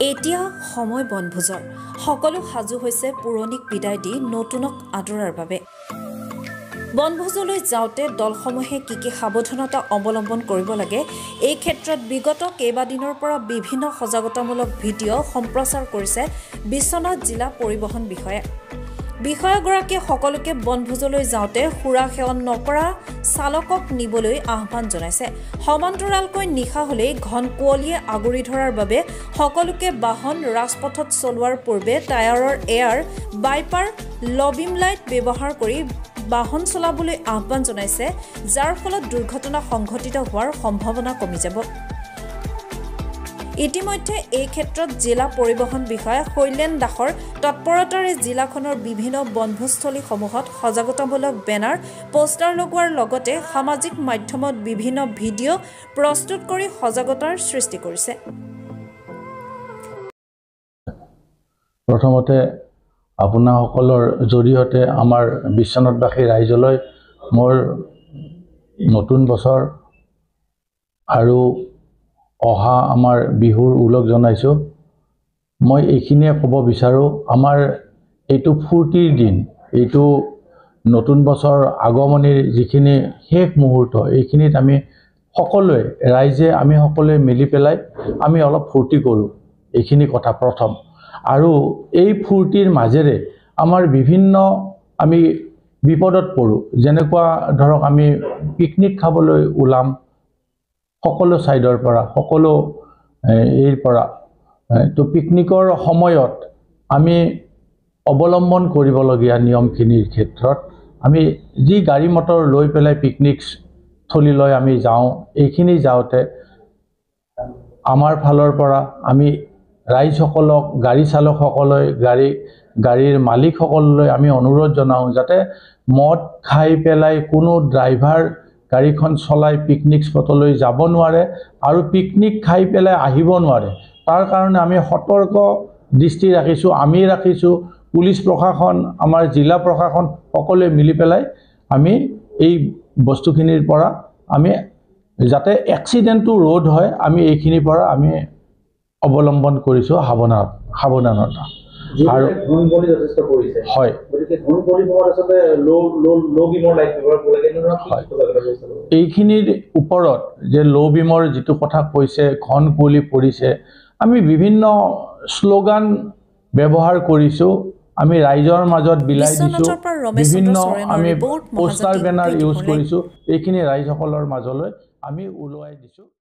এতিয়া সময় বনভোজৰ সকলো সাজু হৈছে পুৰণিক বিদায় দি নতুনক আদৰাৰ বাবে বনভোজলৈ যাওঁতে দলসমূহে কি সাৱধানতা অৱলম্বন কৰিব লাগে এই ক্ষেত্ৰত বিগত কেইবাদিনৰ পৰা বিভিন্ন সজাগতামূলক ভিডিঅ' সম্প্ৰচাৰ কৰিছে বিশ্বনাথ জিলা পৰিবহণ বিষয়াগৰাকীয়ে সকলোকে বনভোজলৈ যাওঁতে সুৰা সেৱন নকৰা চালকক নিবলৈ আহ্বান জনাইছে সমান্তৰালকৈ নিশা হ'লে ঘন কুঁৱলীয়ে আগুৰি ধৰাৰ বাবে সকলোকে বাহন ৰাজপথত চলোৱাৰ পূৰ্বে টায়াৰৰ এয়াৰ বাইপাৰ লবিম লাইট ব্যৱহাৰ কৰি বাহন চলাবলৈ আহ্বান জনাইছে যাৰ ফলত দুৰ্ঘটনা সংঘটিত হোৱাৰ সম্ভাৱনা কমি যাব ইতিমধ্যে এই ক্ষেত্ৰত জিলা পৰিবহণ বিষয়া শৈলেন দাসৰ তৎপৰতাৰে জিলাখনৰ বিভিন্ন বনভোজস্থলীসমূহত সজাগতামূলক বেনাৰ পোষ্টাৰ লগোৱাৰ লগতে সামাজিক মাধ্যমত বিভিন্ন ভিডিঅ' প্ৰস্তুত কৰি সজাগতাৰ সৃষ্টি কৰিছে প্ৰথমতে আপোনাসকলৰ জৰিয়তে আমাৰ বিশ্বনাথবাসী ৰাইজলৈ মোৰ নতুন বছৰ আৰু অহা আমাৰ বিহুৰ উলগ জনাইছোঁ মই এইখিনিয়ে ক'ব বিচাৰোঁ আমাৰ এইটো ফূৰ্তিৰ দিন এইটো নতুন বছৰ আগমনিৰ যিখিনি শেষ মুহূৰ্ত এইখিনিত আমি সকলোৱে ৰাইজে আমি সকলোৱে মিলি পেলাই আমি অলপ ফূৰ্তি কৰোঁ এইখিনি কথা প্ৰথম আৰু এই ফূৰ্তিৰ মাজেৰে আমাৰ বিভিন্ন আমি বিপদত পৰোঁ যেনেকুৱা ধৰক আমি পিকনিক খাবলৈ ওলাম সকলো সাইডৰ পৰা সকলো এৰ পৰা তো পিকনিকৰ সময়ত আমি অৱলম্বন কৰিবলগীয়া নিয়মখিনিৰ ক্ষেত্ৰত আমি যি গাড়ী মটৰ লৈ পেলাই পিকনিক স্থলীলৈ আমি যাওঁ এইখিনি যাওঁতে আমাৰ ফালৰ পৰা আমি ৰাইজসকলক গাড়ী চালকসকললৈ গাড়ীৰ মালিকসকললৈ আমি অনুৰোধ জনাওঁ যাতে মদ খাই পেলাই কোনো ড্ৰাইভাৰ গাড়ীখন চলাই পিকনিক স্পটলৈ যাব নোৱাৰে আৰু পিকনিক খাই পেলাই আহিব নোৱাৰে তাৰ কাৰণে আমি সতৰ্ক দৃষ্টি ৰাখিছোঁ আমি ৰাখিছোঁ পুলিচ প্ৰশাসন আমাৰ জিলা প্ৰশাসন সকলোৱে মিলি পেলাই আমি এই বস্তুখিনিৰ পৰা আমি যাতে এক্সিডেণ্টটো ৰোধ হয় আমি এইখিনিৰ পৰা আমি অৱলম্বন কৰিছোঁ সাৱধানতা আৰু যথেষ্ট কৰিছে হয় গতিকে ঘন কুঁৱলী সময়ত আচলতে লো বিমৰ লাইট ব্যৱহাৰ কৰিব লাগে এইখিনিৰ ওপৰত যে লো বিমৰ যিটো কথা কৈছে ঘন কুঁৱলী পৰিছে আমি বিভিন্ন শ্লোগান ব্যৱহাৰ কৰিছোঁ আমি ৰাইজৰ মাজত বিলাই দিছোঁ বিভিন্ন আমি পোষ্টাৰ বেনাৰ ইউজ কৰিছোঁ এইখিনি ৰাইজসকলৰ মাজলৈ আমি ওলোৱাই দিছোঁ